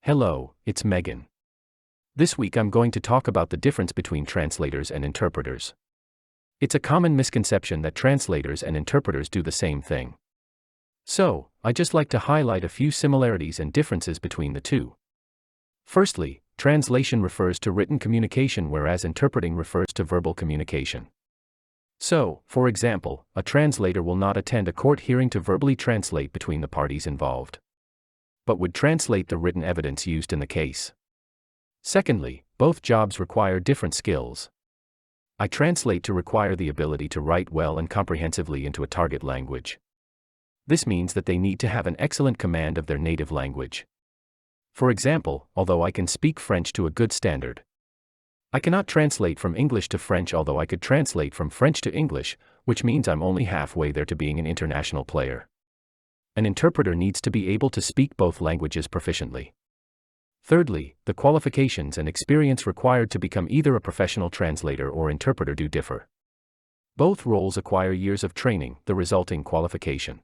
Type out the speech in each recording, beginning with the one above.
Hello, it's Megan. This week I'm going to talk about the difference between translators and interpreters. It's a common misconception that translators and interpreters do the same thing. So, I'd just like to highlight a few similarities and differences between the two. Firstly, translation refers to written communication whereas interpreting refers to verbal communication. So, for example, a translator will not attend a court hearing to verbally translate between the parties involved, but would translate the written evidence used in the case. Secondly, both jobs require different skills. I translate to require the ability to write well and comprehensively into a target language. This means that they need to have an excellent command of their native language. For example, although I can speak French to a good standard, I cannot translate from English to French, although I could translate from French to English, which means I'm only halfway there to being an international player. An interpreter needs to be able to speak both languages proficiently. Thirdly, the qualifications and experience required to become either a professional translator or interpreter do differ. Both roles acquire years of training, the resulting qualification.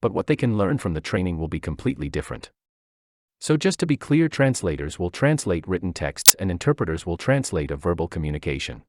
But what they can learn from the training will be completely different. So just to be clear, translators will translate written texts and interpreters will translate a verbal communication.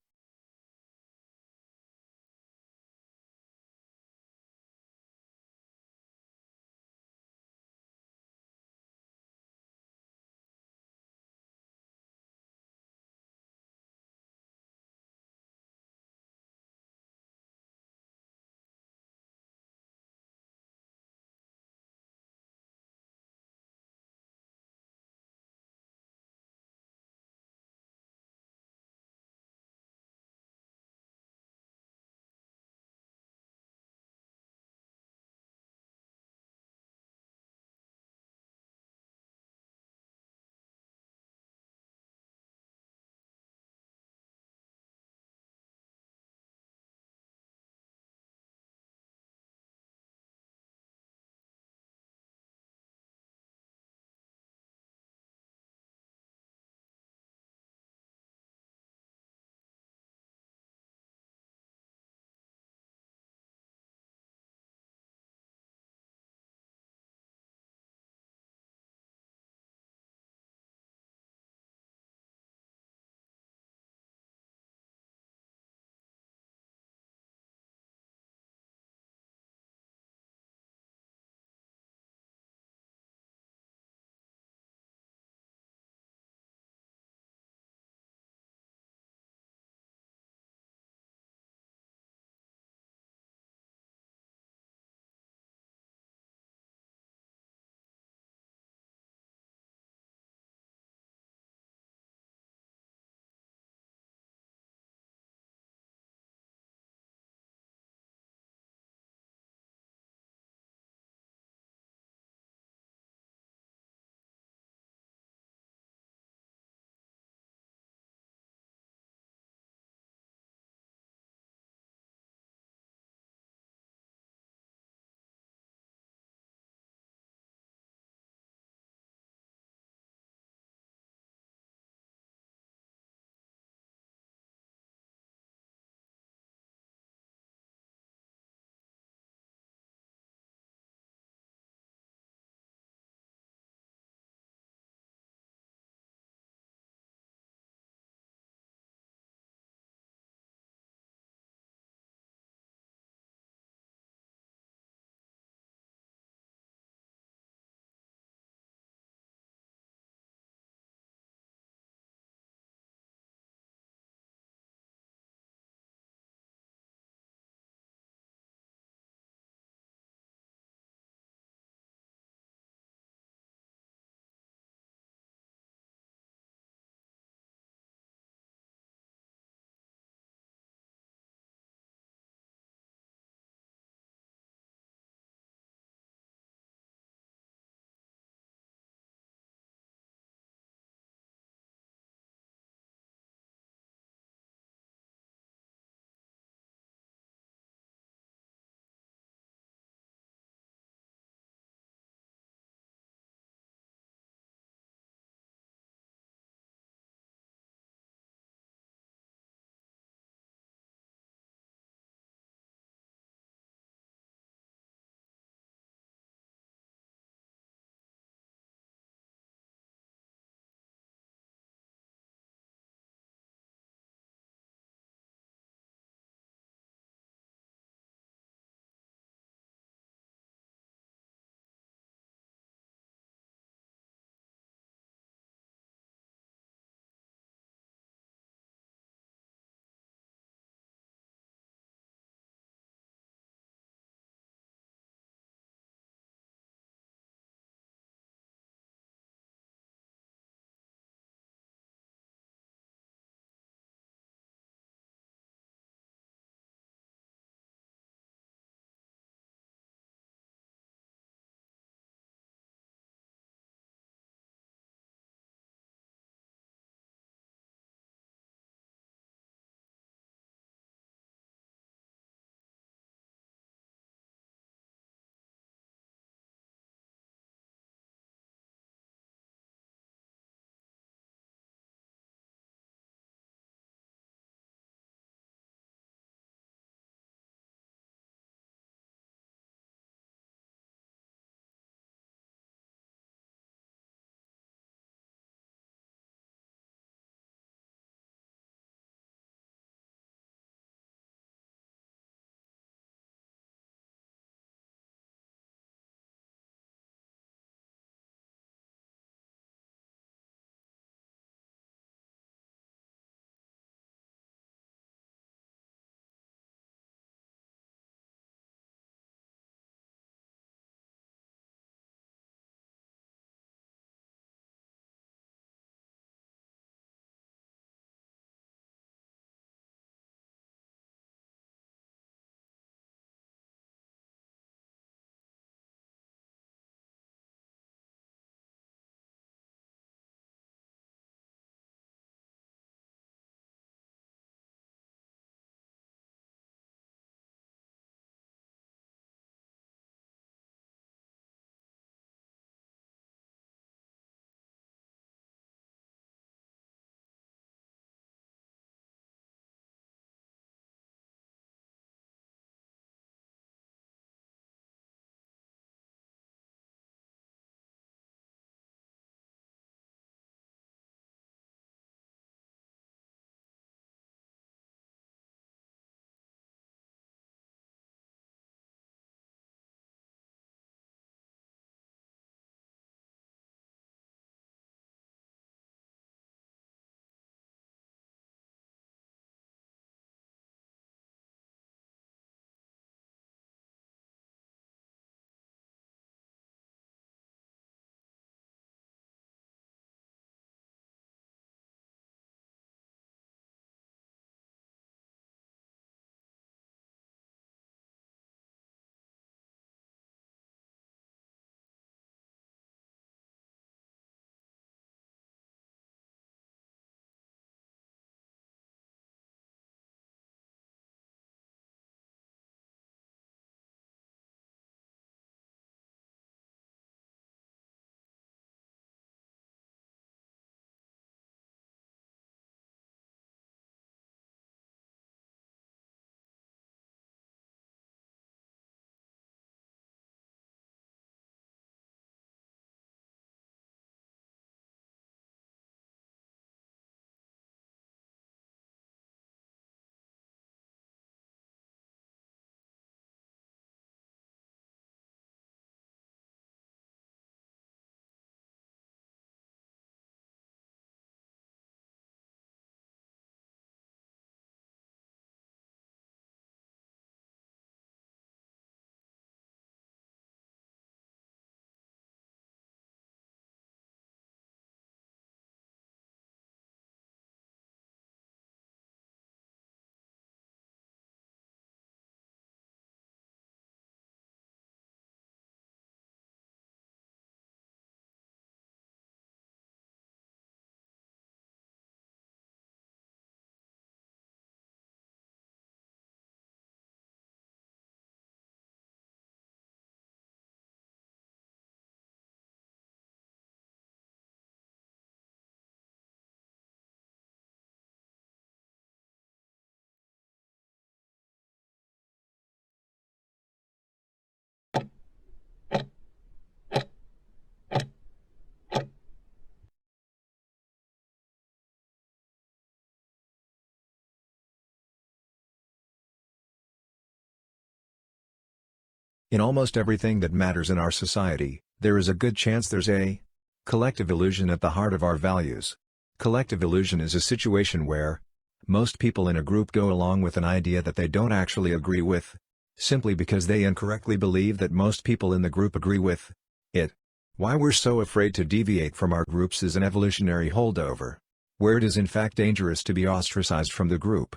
In almost everything that matters in our society, there is a good chance there's a collective illusion at the heart of our values. Collective illusion is a situation where most people in a group go along with an idea that they don't actually agree with, simply because they incorrectly believe that most people in the group agree with it. Why we're so afraid to deviate from our groups is an evolutionary holdover, where it is in fact dangerous to be ostracized from the group.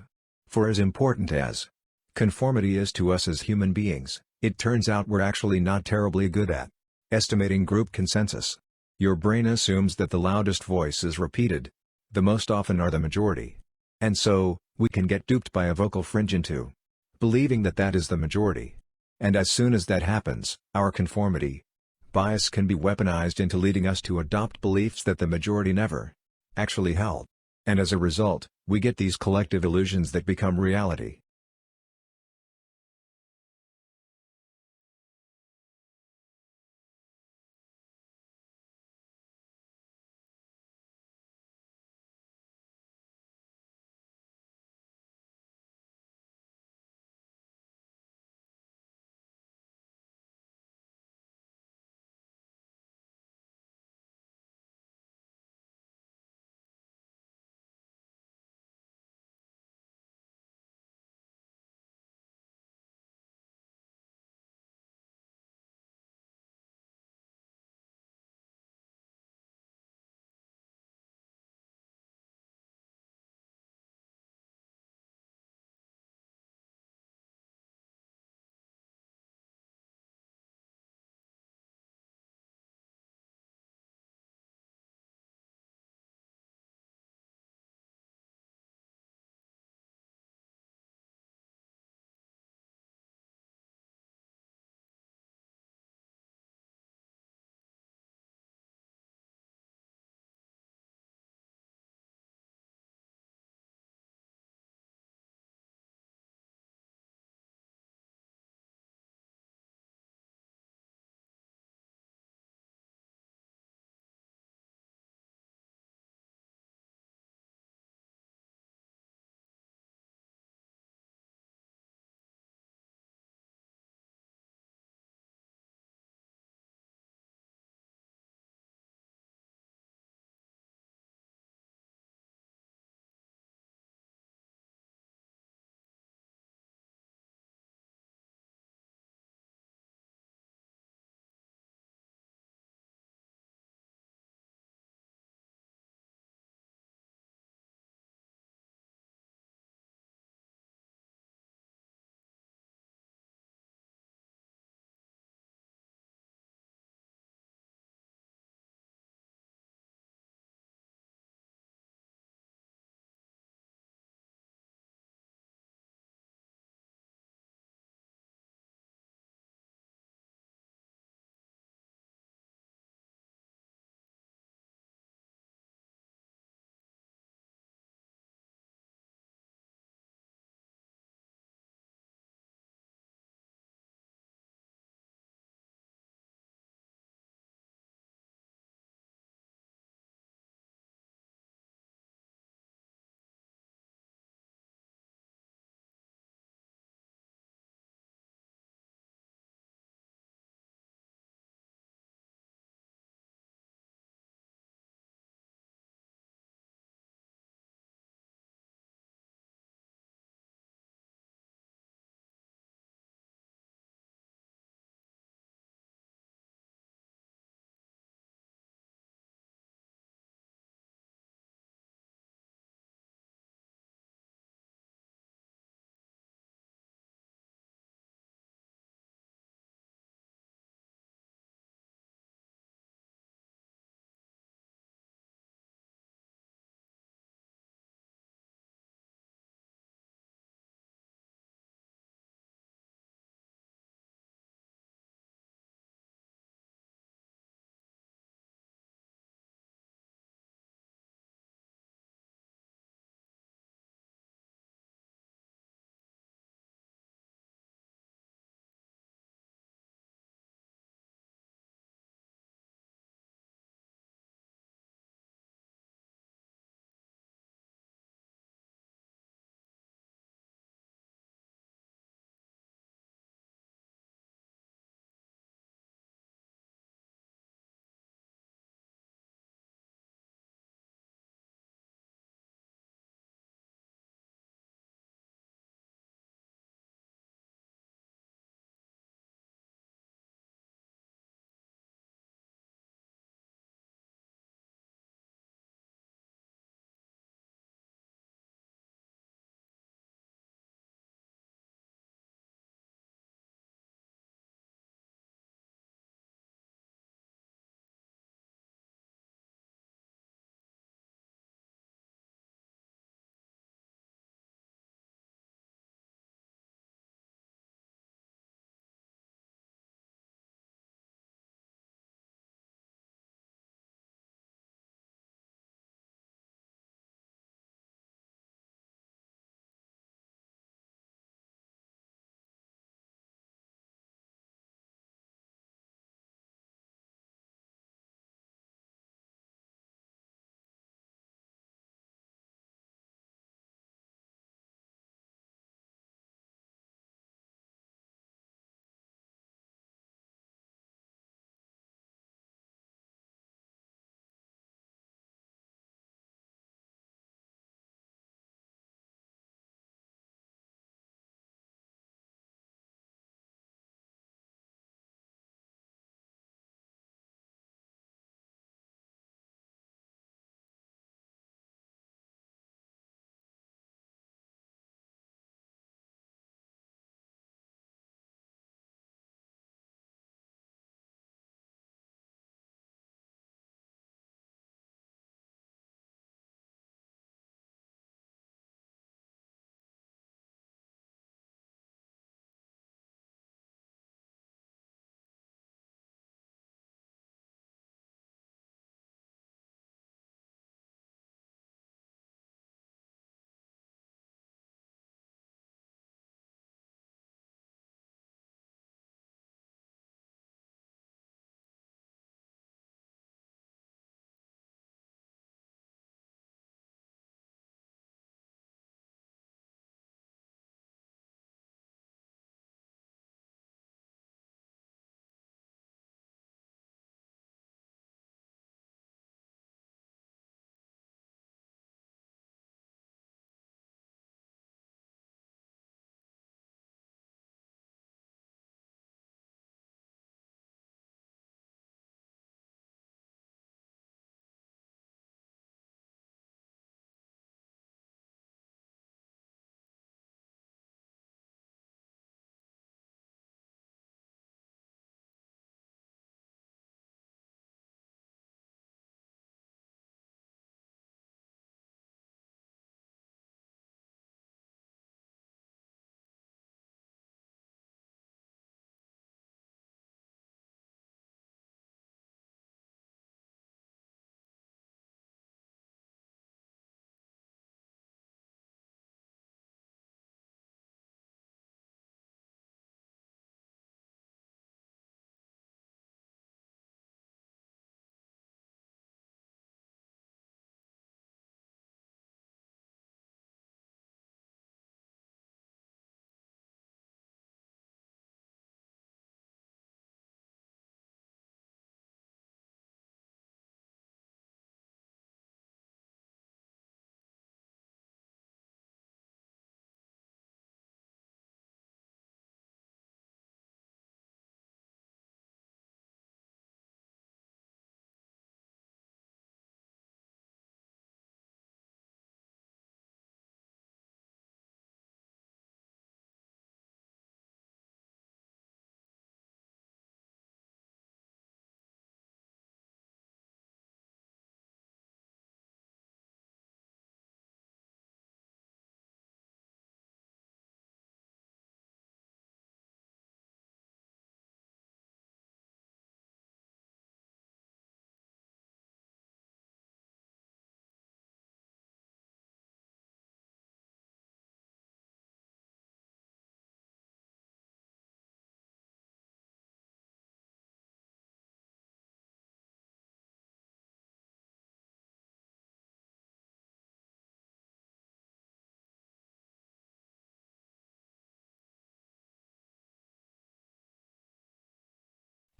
For as important as conformity is to us as human beings, it turns out we're actually not terribly good at estimating group consensus. Your brain assumes that the loudest voice is repeated. The most often are the majority. And so, we can get duped by a vocal fringe into believing that that is the majority. And as soon as that happens, our conformity bias can be weaponized into leading us to adopt beliefs that the majority never actually held. And as a result, we get these collective illusions that become reality.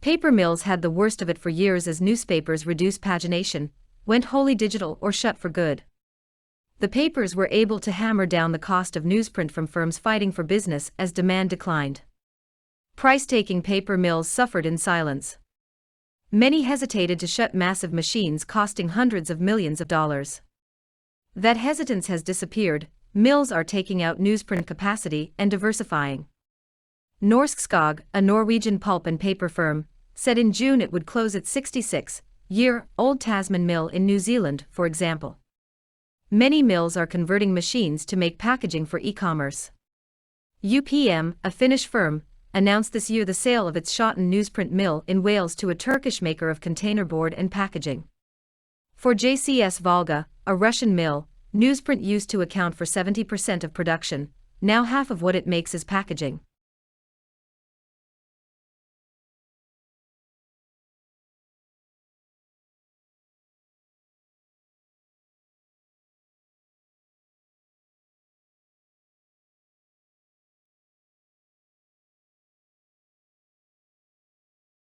Paper mills had the worst of it for years as newspapers reduced pagination, went wholly digital or shut for good. The papers were able to hammer down the cost of newsprint from firms fighting for business as demand declined. Price-taking paper mills suffered in silence. Many hesitated to shut massive machines costing hundreds of millions of dollars. That hesitance has disappeared. Mills are taking out newsprint capacity and diversifying. Norsk Skog, a Norwegian pulp and paper firm, said in June it would close its 66-year-old Tasman mill in New Zealand, for example. Many mills are converting machines to make packaging for e-commerce. UPM, a Finnish firm, announced this year the sale of its Shotton newsprint mill in Wales to a Turkish maker of containerboard and packaging. For JCS Volga, a Russian mill, newsprint used to account for 70% of production. Now half of what it makes is packaging.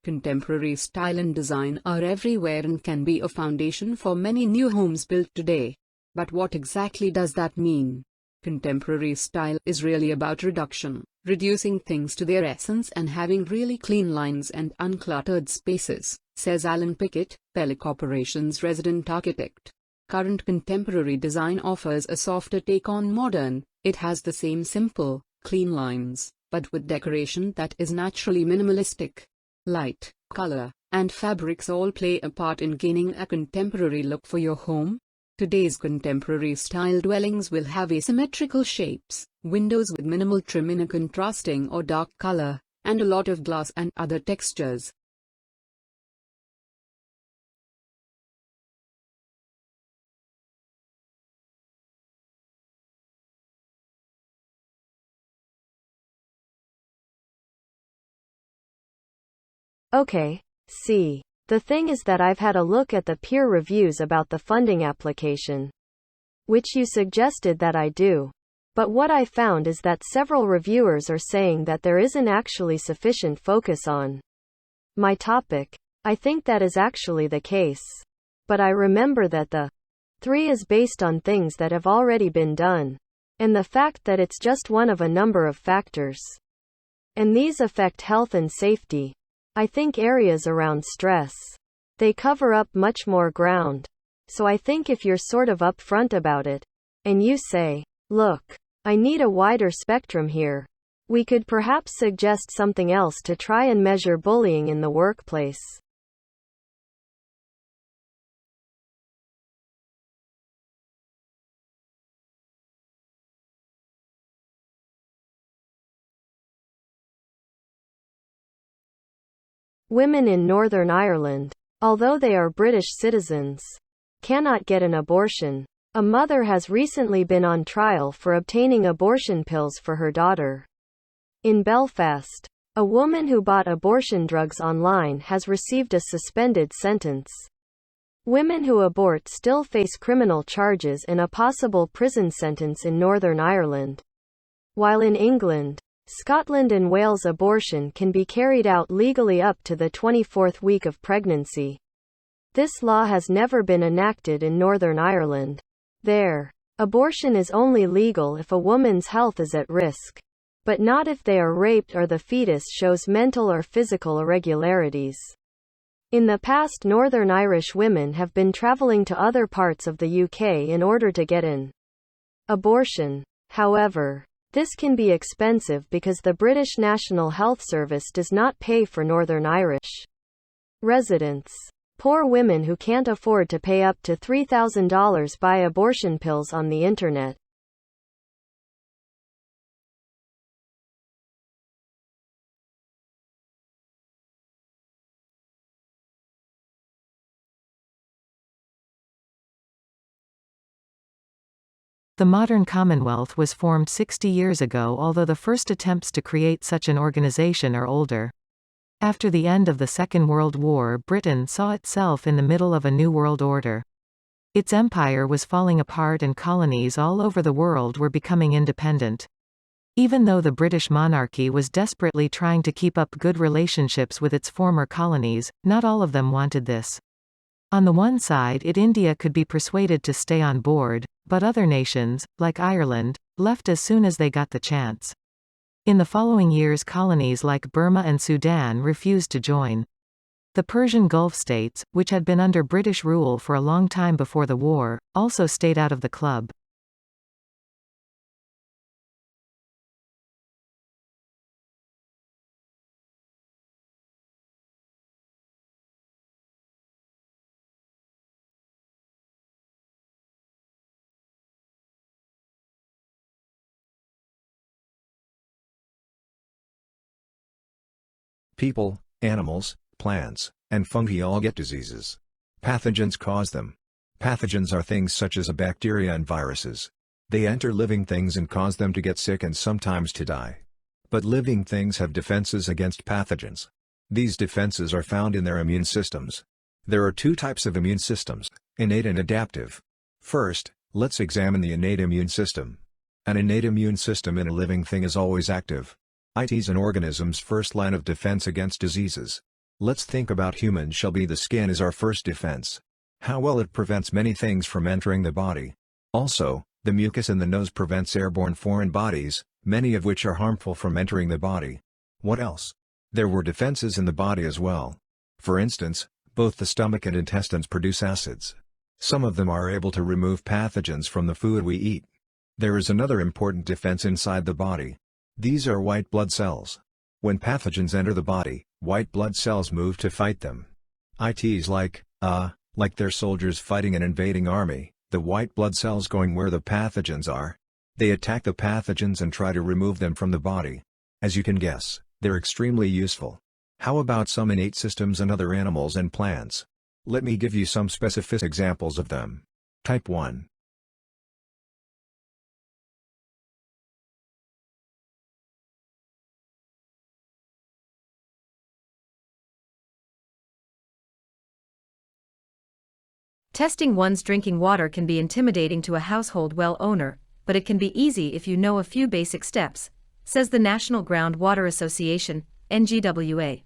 Contemporary style and design are everywhere and can be a foundation for many new homes built today. But what exactly does that mean? Contemporary style is really about reducing things to their essence and having really clean lines and uncluttered spaces, says Alan Pickett, Pelle Corporation's resident architect. Current contemporary design offers a softer take on modern. It has the same simple, clean lines, but with decoration that is naturally minimalistic. Light, color, and fabrics all play a part in gaining a contemporary look for your home. Today's contemporary style dwellings will have asymmetrical shapes, windows with minimal trim in a contrasting or dark color, and a lot of glass and other textures. Okay, see. The thing is that I've had a look at the peer reviews about the funding application, which you suggested that I do. But what I found is that several reviewers are saying that there isn't actually sufficient focus on my topic. I think that is actually the case. But I remember that the 3 is based on things that have already been done, and the fact that it's just one of a number of factors. And these affect health and safety. I think areas around stress, they cover up much more ground. So I think if you're sort of upfront about it, and you say, look, I need a wider spectrum here, we could perhaps suggest something else to try and measure bullying in the workplace. Women in Northern Ireland, although they are British citizens, cannot get an abortion. A mother has recently been on trial for obtaining abortion pills for her daughter. In Belfast, a woman who bought abortion drugs online has received a suspended sentence. Women who abort still face criminal charges and a possible prison sentence in Northern Ireland. While in England, Scotland and Wales abortion can be carried out legally up to the 24th week of pregnancy. This law has never been enacted in Northern Ireland. There, abortion is only legal if a woman's health is at risk, but not if they are raped or the fetus shows mental or physical irregularities. In the past, Northern Irish women have been travelling to other parts of the UK in order to get an abortion. However, this can be expensive because the British National Health Service does not pay for Northern Irish residents. Poor women who can't afford to pay up to $3,000 buy abortion pills on the internet. The modern Commonwealth was formed 60 years ago, although the first attempts to create such an organization are older. After the end of the Second World War, Britain saw itself in the middle of a new world order. Its empire was falling apart and colonies all over the world were becoming independent. Even though the British monarchy was desperately trying to keep up good relationships with its former colonies, not all of them wanted this. On the one side, India could be persuaded to stay on board, but other nations, like Ireland, left as soon as they got the chance. In the following years, colonies like Burma and Sudan refused to join. The Persian Gulf states, which had been under British rule for a long time before the war, also stayed out of the club. People, animals, plants, and fungi all get diseases. Pathogens cause them. Pathogens are things such as bacteria and viruses. They enter living things and cause them to get sick and sometimes to die. But living things have defenses against pathogens. These defenses are found in their immune systems. There are two types of immune systems, innate and adaptive. First, let's examine the innate immune system. An innate immune system in a living thing is always active. It is an organism's first line of defense against diseases. Let's think about humans. The skin is our first defense. How well it prevents many things from entering the body. Also, the mucus in the nose prevents airborne foreign bodies, many of which are harmful, from entering the body. What else? There were defenses in the body as well. For instance, both the stomach and intestines produce acids. Some of them are able to remove pathogens from the food we eat. There is another important defense inside the body. These are white blood cells. When pathogens enter the body, white blood cells move to fight them. It is like they're soldiers fighting an invading army, the white blood cells going where the pathogens are. They attack the pathogens and try to remove them from the body. As you can guess, they're extremely useful. How about some innate systems in other animals and plants? Let me give you some specific examples of them. Type 1. Testing one's drinking water can be intimidating to a household well owner, but it can be easy if you know a few basic steps, says the National Groundwater Association, NGWA.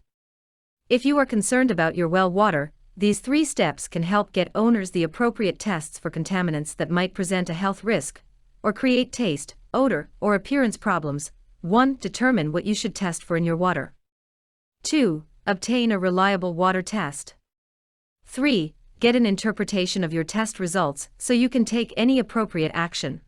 If you are concerned about your well water, these 3 steps can help get owners the appropriate tests for contaminants that might present a health risk, or create taste, odor, or appearance problems. 1. Determine what you should test for in your water. 2. Obtain a reliable water test. 3. Get an interpretation of your test results so you can take any appropriate action.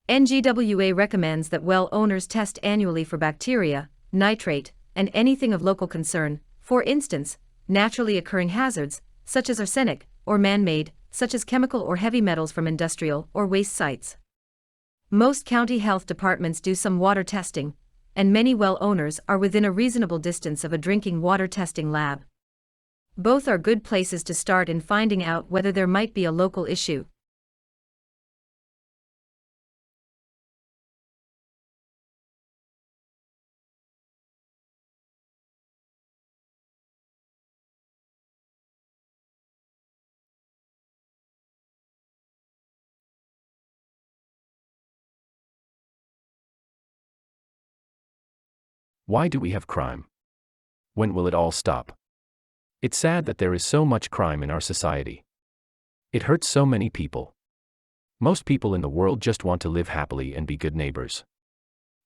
NGWA recommends that well owners test annually for bacteria, nitrate, and anything of local concern, for instance, naturally occurring hazards, such as arsenic, or man-made, such as chemical or heavy metals from industrial or waste sites. Most county health departments do some water testing, and many well owners are within a reasonable distance of a drinking water testing lab. Both are good places to start in finding out whether there might be a local issue. Why do we have crime? When will it all stop? It's sad that there is so much crime in our society. It hurts so many people. Most people in the world just want to live happily and be good neighbors.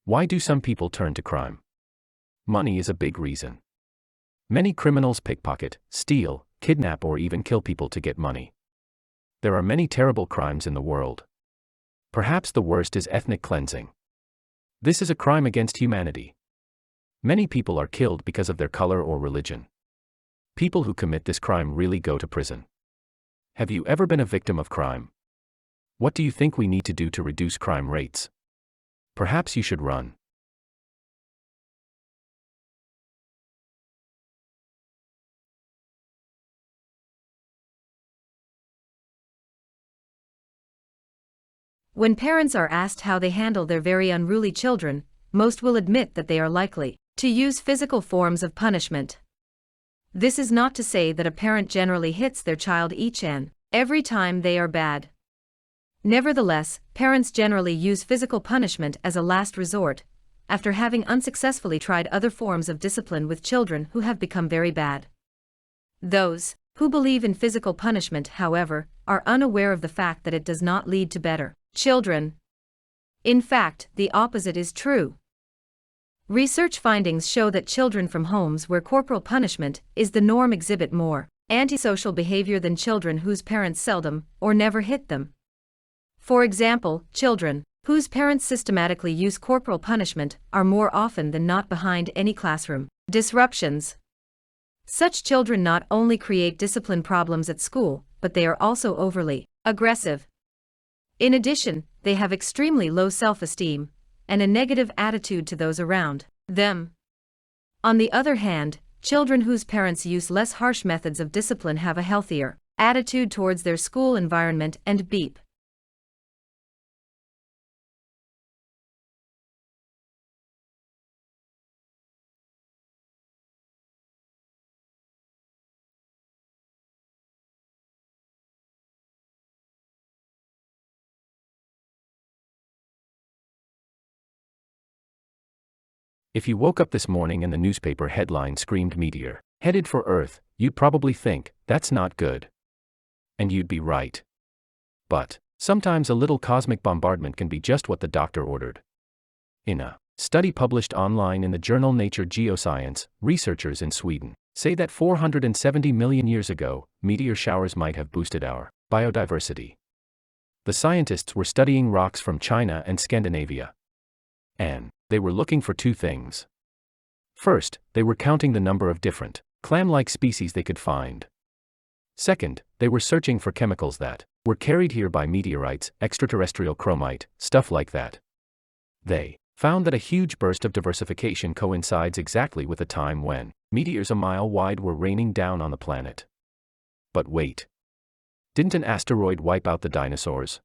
Why do some people turn to crime? Money is a big reason. Many criminals pickpocket, steal, kidnap, or even kill people to get money. There are many terrible crimes in the world. Perhaps the worst is ethnic cleansing. This is a crime against humanity. Many people are killed because of their color or religion. People who commit this crime really go to prison. Have you ever been a victim of crime? What do you think we need to do to reduce crime rates? Perhaps you should run. When parents are asked how they handle their very unruly children, most will admit that they are likely to use physical forms of punishment. This is not to say that a parent generally hits their child each and every time they are bad. Nevertheless, parents generally use physical punishment as a last resort, after having unsuccessfully tried other forms of discipline with children who have become very bad. Those who believe in physical punishment, however, are unaware of the fact that it does not lead to better children. In fact, the opposite is true. Research findings show that children from homes where corporal punishment is the norm exhibit more antisocial behavior than children whose parents seldom or never hit them. For example, children whose parents systematically use corporal punishment are more often than not behind any classroom disruptions. Such children not only create discipline problems at school, but they are also overly aggressive. In addition, they have extremely low self-esteem and a negative attitude to those around them. On the other hand, children whose parents use less harsh methods of discipline have a healthier attitude towards their school environment and beep. If you woke up this morning and the newspaper headline screamed meteor headed for Earth, you'd probably think, that's not good. And you'd be right. But sometimes a little cosmic bombardment can be just what the doctor ordered. In a study published online in the journal Nature Geoscience, researchers in Sweden say that 470 million years ago, meteor showers might have boosted our biodiversity. The scientists were studying rocks from China and Scandinavia. And they were looking for two things. First, they were counting the number of different clam-like species they could find. Second, they were searching for chemicals that were carried here by meteorites, extraterrestrial chromite, stuff like that. They found that a huge burst of diversification coincides exactly with the time when meteors a mile wide were raining down on the planet. But wait. Didn't an asteroid wipe out the dinosaurs?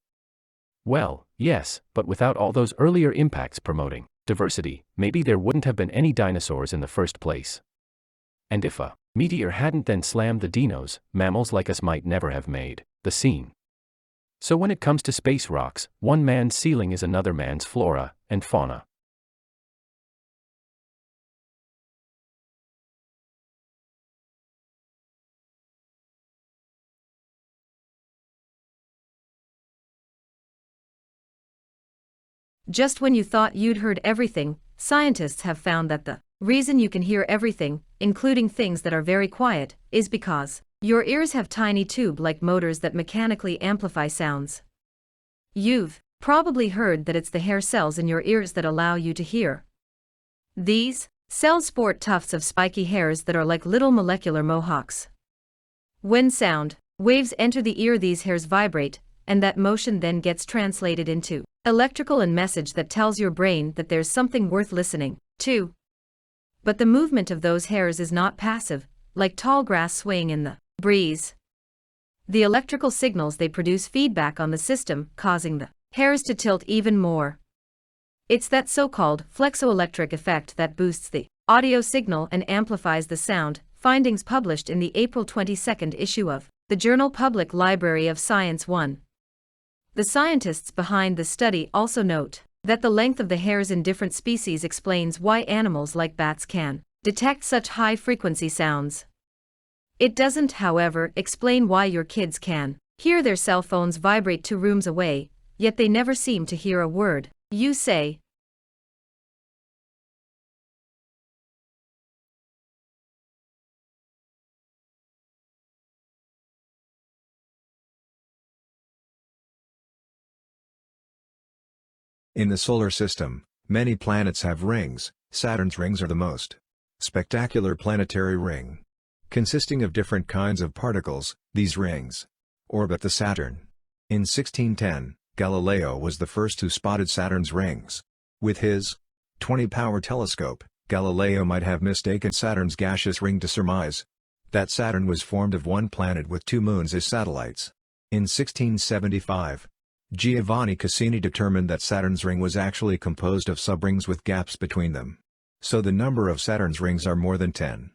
Well, yes, but without all those earlier impacts promoting diversity, maybe there wouldn't have been any dinosaurs in the first place. And if a meteor hadn't then slammed the dinos, mammals like us might never have made the scene. So when it comes to space rocks, one man's ceiling is another man's flora and fauna. Just when you thought you'd heard everything, scientists have found that the reason you can hear everything, including things that are very quiet, is because your ears have tiny tube-like motors that mechanically amplify sounds. You've probably heard that it's the hair cells in your ears that allow you to hear. These cells sport tufts of spiky hairs that are like little molecular mohawks. When sound waves enter the ear, these hairs vibrate, and that motion then gets translated into electrical and message that tells your brain that there's something worth listening to. But the movement of those hairs is not passive, like tall grass swaying in the breeze. The electrical signals they produce feedback on the system, causing the hairs to tilt even more. It's that so-called flexoelectric effect that boosts the audio signal and amplifies the sound, findings published in the April 22 issue of the journal Public Library of Science 1. The scientists behind the study also note that the length of the hairs in different species explains why animals like bats can detect such high-frequency sounds. It doesn't, however, explain why your kids can hear their cell phones vibrate 2 rooms away, yet they never seem to hear a word you say. In the solar system, many planets have rings. Saturn's rings are the most spectacular planetary ring. Consisting of different kinds of particles, these rings orbit the Saturn. In 1610, Galileo was the first who spotted Saturn's rings. With his 20-power telescope, Galileo might have mistaken Saturn's gaseous ring to surmise that Saturn was formed of one planet with 2 moons as satellites. In 1675, Giovanni Cassini determined that Saturn's ring was actually composed of subrings with gaps between them. So the number of Saturn's rings are more than 10.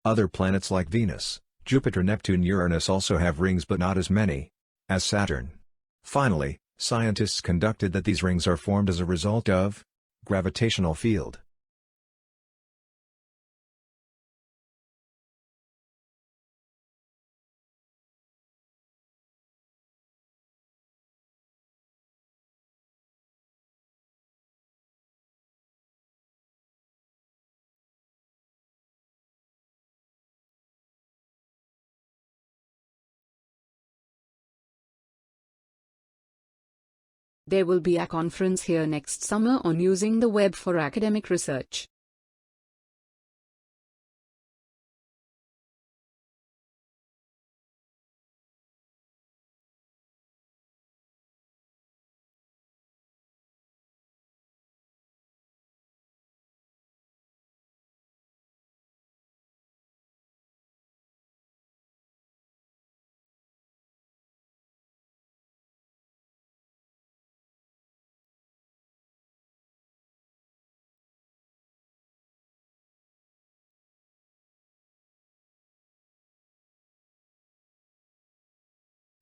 Other planets like Venus, Jupiter, Neptune, Uranus also have rings but not as many as Saturn. Finally, Scientists conducted that these rings are formed as a result of gravitational field. There will be a conference here next summer on using the web for academic research.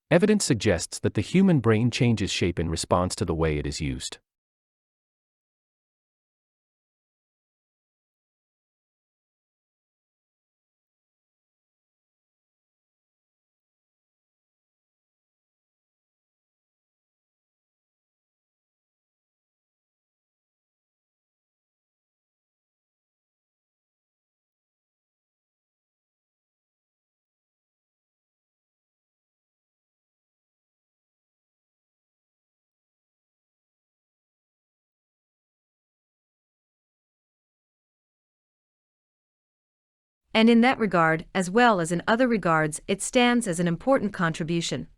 Evidence suggests that the human brain changes shape in response to the way it is used. And in that regard, as well as in other regards, it stands as an important contribution.